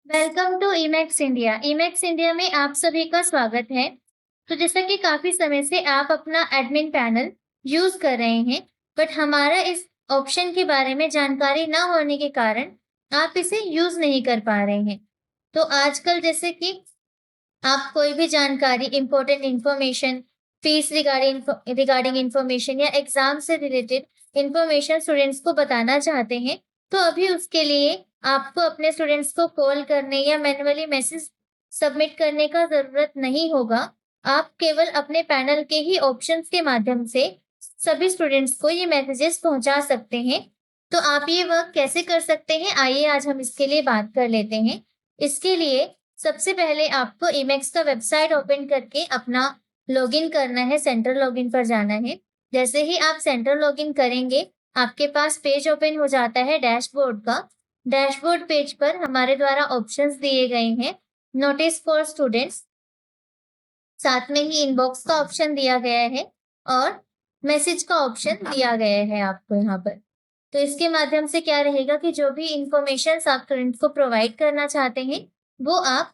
Welcome to Emax India. Emax India में आप सभी का स्वागत है। तो जैसा कि काफी समय से आप अपना एडमिन पैनल यूज कर रहे हैं, बट हमारा इस ऑप्शन के बारे में जानकारी ना होने के कारण आप इसे यूज नहीं कर पा रहे हैं। तो आजकल जैसे कि आप कोई भी जानकारी, important information, fees regarding information या एग्जाम से रिलेटेड इंफॉर्मेशन स्टूडेंट्स को बताना चाहते हैं, तो अभी उसके लिए आपको अपने स्टूडेंट्स को कॉल करने या मैन्युअली मैसेज सबमिट करने का जरूरत नहीं होगा। आप केवल अपने पैनल के ही ऑप्शंस के माध्यम से सभी स्टूडेंट्स को ये मैसेजेस पहुंचा सकते हैं। तो आप ये वर्क कैसे कर सकते हैं, आइए आज हम इसके लिए बात कर लेते हैं। इसके लिए सबसे पहले आपको इमेक्स का वेबसाइट ओपन करके अपना लॉगिन करना है, सेंट्रल लॉगिन पर जाना है। जैसे ही आप सेंट्रल लॉगिन करेंगे, आपके पास पेज ओपन हो जाता है डैशबोर्ड का। डैशबोर्ड पेज पर हमारे द्वारा ऑप्शंस दिए गए हैं, नोटिस फॉर स्टूडेंट्स, साथ में ही इनबॉक्स का ऑप्शन दिया गया है और मैसेज का ऑप्शन दिया गया है आपको यहाँ पर। तो इसके माध्यम से क्या रहेगा कि जो भी इंफॉर्मेशन आप स्टूडेंट्स को प्रोवाइड करना चाहते हैं, वो आप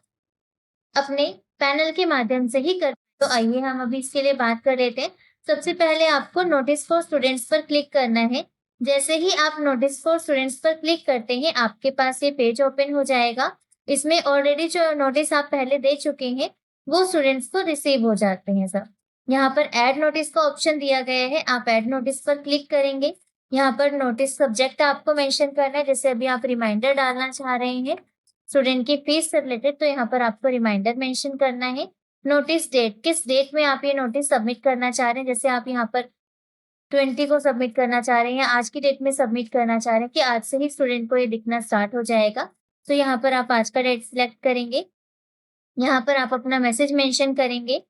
अपने पैनल के माध्यम से ही कर। तो आइए हम अभी इसके लिए बात कर लेते हैं। सबसे पहले आपको नोटिस फॉर स्टूडेंट्स पर क्लिक करना है। जैसे ही आप नोटिस फॉर स्टूडेंट्स पर क्लिक करते हैं, आपके पास ये पेज ओपन हो जाएगा। इसमें ऑलरेडी जो नोटिस आप पहले दे चुके हैं, वो स्टूडेंट्स को रिसीव हो जाते हैं सब। यहाँ पर ऐड नोटिस का ऑप्शन दिया गया है, आप ऐड नोटिस पर क्लिक करेंगे। यहाँ पर नोटिस सब्जेक्ट आपको मेंशन करना है, जैसे अभी आप रिमाइंडर डालना चाह रहे हैं स्टूडेंट की फीस से रिलेटेड, तो यहाँ पर आपको रिमाइंडर मेंशन करना है। नोटिस डेट, किस डेट में आप ये नोटिस सबमिट करना चाह रहे हैं, जैसे आप यहाँ पर 20 को सबमिट करना चाह रहे हैं या आज की डेट में सबमिट करना चाह रहे हैं कि आज से ही स्टूडेंट को ये दिखना स्टार्ट हो जाएगा, तो यहाँ पर आप आज का डेट सिलेक्ट करेंगे। यहाँ पर आप अपना मैसेज मेंशन करेंगे।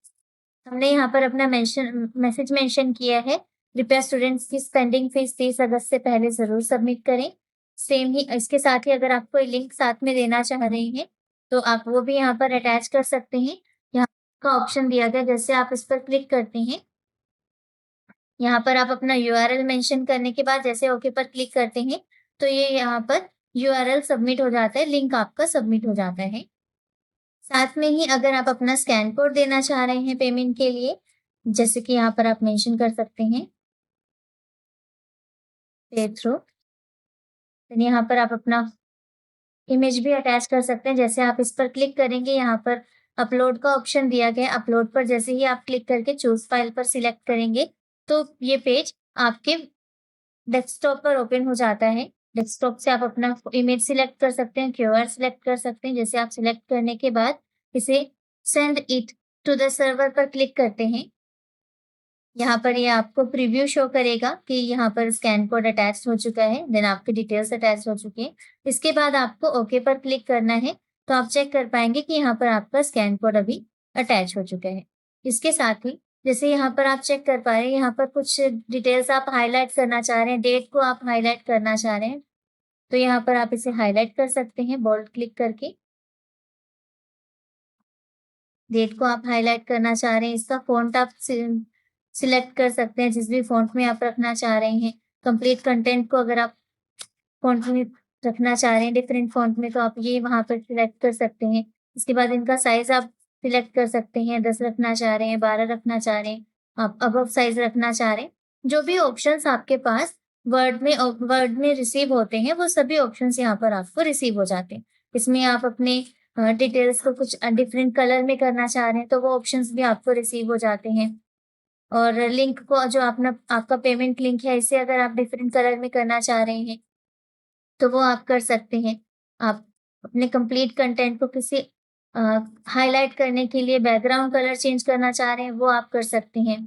हमने यहाँ पर अपना मैसेज मेंशन किया है, कृपया स्टूडेंट्स की स्पेंडिंग फीस 30 अगस्त से पहले जरूर सबमिट करें। सेम ही इसके साथ ही अगर आप कोई लिंक साथ में देना चाह रहे हैं, तो आप वो भी यहाँ पर अटैच कर सकते हैं। यहाँ का ऑप्शन दिया गया, जैसे आप इस पर क्लिक करते हैं, यहाँ पर आप अपना यूआरएल मेंशन करने के बाद जैसे ओके पर क्लिक करते हैं, तो ये यहाँ पर यूआरएल सबमिट हो जाता है, लिंक आपका सबमिट हो जाता है। साथ में ही अगर आप अपना स्कैन कोड देना चाह रहे हैं पेमेंट के लिए, जैसे कि यहाँ पर आप मेंशन कर सकते हैं पे थ्रू, यहाँ पर आप अपना इमेज भी अटैच कर सकते हैं। जैसे आप इस पर क्लिक करेंगे, यहाँ पर अपलोड का ऑप्शन दिया गया है। अपलोड पर जैसे ही आप क्लिक करके चूज फाइल पर सिलेक्ट करेंगे, तो ये पेज आपके डेस्कटॉप पर ओपन हो जाता है। डेस्कटॉप से आप अपना इमेज सिलेक्ट कर सकते हैं, क्यूआर सिलेक्ट कर सकते हैं। जैसे आप सिलेक्ट करने के बाद इसे send it to the server पर क्लिक करते हैं, यहाँ पर ये आपको प्रीव्यू शो करेगा कि यहाँ पर स्कैन कोड अटैच हो चुका है, देन आपकी डिटेल्स अटैच हो चुकी है। इसके बाद आपको ओके पर क्लिक करना है, तो आप चेक कर पाएंगे कि यहाँ पर आपका स्कैन कोड अभी अटैच हो चुका है। इसके साथ ही जैसे यहाँ पर आप चेक कर पा रहे हैं, यहाँ पर कुछ डिटेल्स आप हाईलाइट करना चाह रहे हैं, डेट को आप हाईलाइट करना चाह रहे हैं, तो यहाँ पर आप इसे हाईलाइट कर सकते हैं बोल्ड क्लिक करके। डेट को आप हाईलाइट करना चाह रहे हैं, इसका फॉन्ट आप सिलेक्ट कर सकते हैं जिस भी फॉन्ट में आप रखना चाह रहे हैं। कंप्लीट कंटेंट को अगर आप फॉन्ट में रखना चाह रहे हैं डिफरेंट फॉन्ट में, तो आप ये वहां पर सिलेक्ट कर सकते हैं। इसके बाद इनका साइज आप सिलेक्ट कर सकते हैं, 10 रखना चाह रहे हैं, 12 रखना चाह रहे हैं, आप अबव साइज रखना चाह रहे हैं। जो भी ऑप्शंस आपके पास वर्ड में रिसीव होते हैं, वो सभी ऑप्शंस यहाँ पर आपको रिसीव हो जाते हैं। इसमें आप अपने डिटेल्स को कुछ डिफरेंट कलर में करना चाह रहे हैं, तो वो ऑप्शंस भी आपको रिसीव हो जाते हैं। और लिंक को जो आपका पेमेंट लिंक है, इसे अगर आप डिफरेंट कलर में करना चाह रहे हैं, तो वो आप कर सकते हैं। आप अपने कंप्लीट कंटेंट को किसी हाईलाइट करने के लिए बैकग्राउंड कलर चेंज करना चाह रहे हैं, वो आप कर सकते हैं।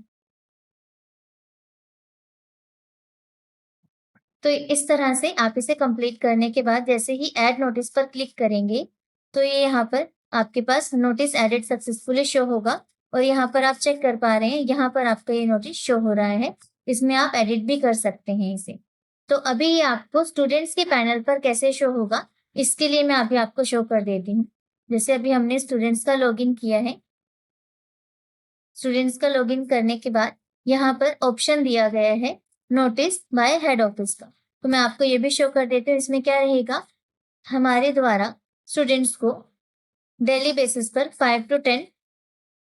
तो इस तरह से आप इसे कंप्लीट करने के बाद जैसे ही ऐड नोटिस पर क्लिक करेंगे, तो ये यहाँ पर आपके पास नोटिस एडिट सक्सेसफुली शो होगा। और यहाँ पर आप चेक कर पा रहे हैं, यहाँ पर आपका ये नोटिस शो हो रहा है, इसमें आप एडिट भी कर सकते हैं इसे। तो अभी ये आपको स्टूडेंट्स के पैनल पर कैसे शो होगा, इसके लिए मैं अभी आपको शो कर देती हूँ। जैसे अभी हमने स्टूडेंट्स का लॉगिन किया है, स्टूडेंट्स का लॉगिन करने के बाद यहाँ पर ऑप्शन दिया गया है नोटिस बाय हेड ऑफिस का, तो मैं आपको ये भी शो कर देती हूँ। इसमें क्या रहेगा, हमारे द्वारा स्टूडेंट्स को डेली बेसिस पर 5 to 10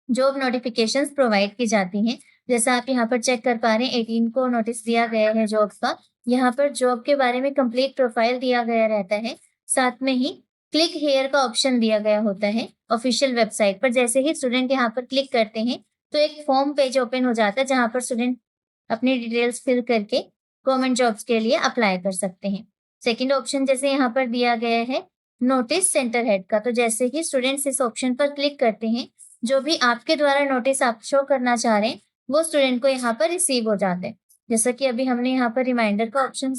जॉब नोटिफिकेशंस प्रोवाइड की जाती हैं। जैसा आप यहाँ पर चेक कर पा रहे हैं, 18 को नोटिस दिया गया है जॉब का। यहाँ पर जॉब के बारे में कंप्लीट प्रोफाइल दिया गया रहता है। साथ में ही क्लिक हेयर का ऑप्शन दिया गया होता है ऑफिशियल वेबसाइट पर। जैसे ही स्टूडेंट यहाँ पर क्लिक करते हैं तो एक फॉर्म पेज ओपन हो जाता है, जहाँ पर स्टूडेंट अपनी डिटेल्स फिल करके गवर्नमेंट जॉब्स के लिए अप्लाई कर सकते हैं। सेकेंड ऑप्शन जैसे यहाँ पर दिया गया है नोटिस सेंटर हेड का, तो जैसे ही स्टूडेंट्स इस ऑप्शन पर क्लिक करते हैं, जो भी आपके द्वारा नोटिस आप शो करना चाह रहे हैं वो स्टूडेंट को यहाँ पर रिसीव हो जाते हैं। जैसा कि अभी हमने यहाँ पर रिमाइंडर का ऑप्शन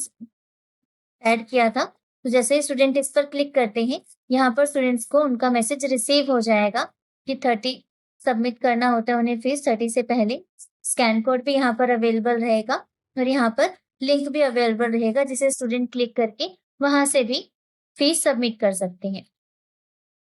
ऐड किया था, तो जैसे ही स्टूडेंट इस पर क्लिक करते हैं, यहाँ पर स्टूडेंट्स को उनका मैसेज रिसीव हो जाएगा कि 30 सबमिट करना होता है उन्हें फीस 30 से पहले। स्कैन कोड भी यहाँ पर अवेलेबल रहेगा और यहाँ पर लिंक भी अवेलेबल रहेगा, जिसे स्टूडेंट क्लिक करके वहां से भी फीस सबमिट कर सकते हैं।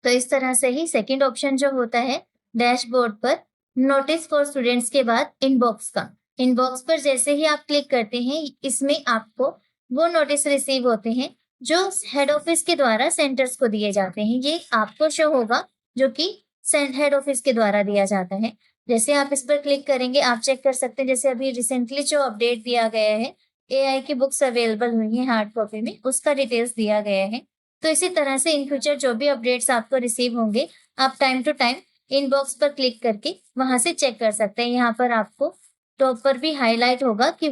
तो इस तरह से ही सेकंड ऑप्शन जो होता है डैशबोर्ड पर नोटिस फॉर स्टूडेंट्स के बाद इनबॉक्स का, इनबॉक्स पर जैसे ही आप क्लिक करते हैं, इसमें आपको वो नोटिस रिसीव होते हैं जो हेड ऑफिस के द्वारा सेंटर्स को दिए जाते हैं। ये आपको शो होगा जो कि हेड ऑफिस के द्वारा दिया जाता है। जैसे आप इस पर क्लिक करेंगे, आप चेक कर सकते हैं, जैसे अभी रिसेंटली जो अपडेट दिया गया है, AI की बुक्स अवेलेबल हुई है हार्ड कॉपी में, उसका डिटेल्स दिया गया है। तो इसी तरह से इन फ्यूचर जो भी अपडेट्स आपको रिसीव होंगे, आप टाइम टू टाइम इनबॉक्स पर क्लिक करके वहां से चेक कर सकते हैं। यहाँ पर आपको टॉप पर भी हाईलाइट होगा कि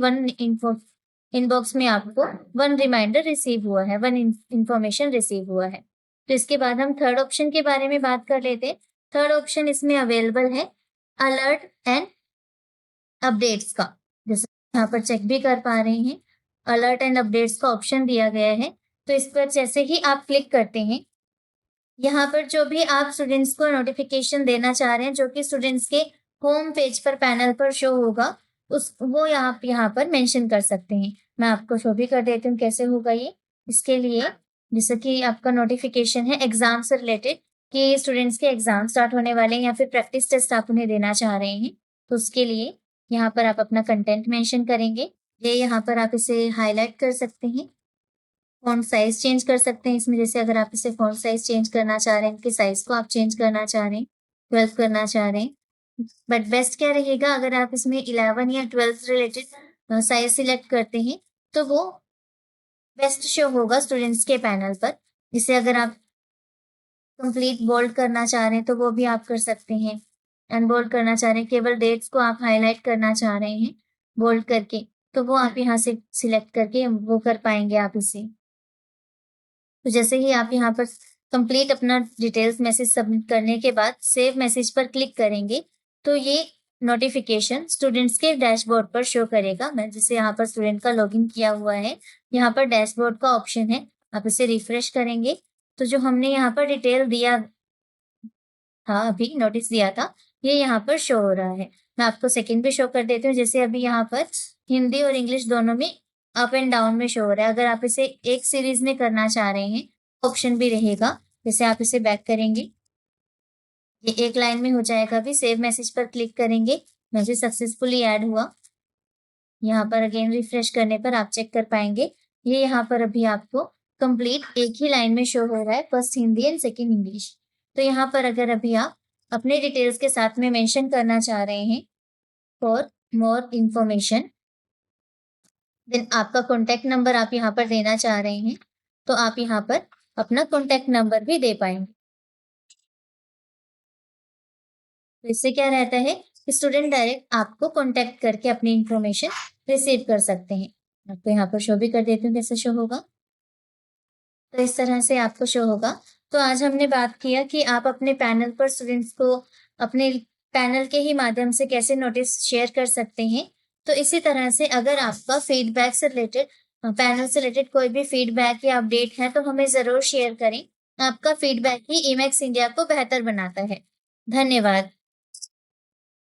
इनबॉक्स में आपको 1 रिमाइंडर रिसीव हुआ है, 1 इंफॉर्मेशन रिसीव हुआ है। तो इसके बाद हम थर्ड ऑप्शन के बारे में बात कर लेते हैं। थर्ड ऑप्शन इसमें अवेलेबल है अलर्ट एंड अपडेट्स का। जैसे यहाँ पर चेक भी कर पा रहे हैं, अलर्ट एंड अपडेट्स का ऑप्शन दिया गया है। तो इस पर जैसे ही आप क्लिक करते हैं, यहाँ पर जो भी आप स्टूडेंट्स को नोटिफिकेशन देना चाह रहे हैं, जो कि स्टूडेंट्स के होम पेज पर पैनल पर शो होगा, वो आप यहाँ पर मेंशन कर सकते हैं। मैं आपको शो भी कर देती हूँ कैसे होगा ये। इसके लिए जैसे कि आपका नोटिफिकेशन है एग्जाम से रिलेटेड, कि स्टूडेंट्स के एग्जाम स्टार्ट होने वाले हैं या फिर प्रैक्टिस टेस्ट आप उन्हें देना चाह रहे हैं, तो उसके लिए यहाँ पर आप अपना कंटेंट मेंशन करेंगे। ये यहाँ पर आप इसे हाईलाइट कर सकते हैं, फॉन्ट साइज चेंज कर सकते हैं इसमें। जैसे अगर आप इसे फॉन्ट साइज चेंज करना चाह रहे हैं, इनके साइज को आप चेंज करना चाह रहे हैं, 12 करना चाह रहे हैं, बट बेस्ट क्या रहेगा अगर आप इसमें 11 या 12 रिलेटेड साइज सिलेक्ट करते हैं, तो वो बेस्ट शो होगा स्टूडेंट्स के पैनल पर। जिसे अगर आप कंप्लीट बोल्ड करना चाह रहे हैं तो वो भी आप कर सकते हैं। अनबोल्ड करना चाह रहे हैं, केवल डेट्स को आप हाईलाइट करना चाह रहे हैं बोल्ड करके, तो वो आप यहाँ से सिलेक्ट करके वो कर पाएंगे आप इसे। तो जैसे ही आप यहाँ पर कंप्लीट अपना डिटेल्स मैसेज सबमिट करने के बाद सेव मैसेज पर क्लिक करेंगे, तो ये नोटिफिकेशन स्टूडेंट्स के डैशबोर्ड पर शो करेगा। मैं जैसे यहाँ पर स्टूडेंट का लॉगिन किया हुआ है, यहाँ पर डैशबोर्ड का ऑप्शन है, आप इसे रिफ्रेश करेंगे तो जो हमने यहाँ पर डिटेल दिया था, अभी नोटिस दिया था, ये यहाँ पर शो हो रहा है। मैं आपको सेकंड भी शो कर देती हूँ। जैसे अभी यहाँ पर हिंदी और इंग्लिश दोनों में अप एंड डाउन में शो हो रहा है। अगर आप इसे एक सीरीज में करना चाह रहे हैं, ऑप्शन भी रहेगा। जैसे आप इसे बैक करेंगे, ये एक लाइन में हो जाएगा। अभी सेव मैसेज पर क्लिक करेंगे, मैसेज सक्सेसफुली ऐड हुआ। यहाँ पर अगेन रिफ्रेश करने पर आप चेक कर पाएंगे, ये यहाँ पर अभी आपको कंप्लीट एक ही लाइन में शो हो रहा है, first Hindi and second English. तो यहाँ पर अगर अभी आप अपने डिटेल्स के साथ में मेंशन करना चाह रहे हैं फॉर मोर इंफॉर्मेशन, देन आपका कॉन्टैक्ट नंबर आप यहाँ पर देना चाह रहे हैं, तो आप यहाँ पर अपना कॉन्टैक्ट नंबर भी दे पाएंगे। तो इससे क्या रहता है, स्टूडेंट डायरेक्ट आपको कॉन्टैक्ट करके अपनी इंफॉर्मेशन रिसीव कर सकते हैं। आपको यहाँ पर शो भी कर देती हूँ कैसे शो होगा। तो इस तरह से आपको शो होगा। तो आज हमने बात किया कि आप अपने पैनल पर स्टूडेंट्स को अपने पैनल के ही माध्यम से कैसे नोटिस शेयर कर सकते हैं। तो इसी तरह से अगर आपका फीडबैक से रिलेटेड, पैनल से रिलेटेड कोई भी फीडबैक या अपडेट है, तो हमें ज़रूर शेयर करें। आपका फीडबैक ही ईमैक्स इंडिया को बेहतर बनाता है। धन्यवाद।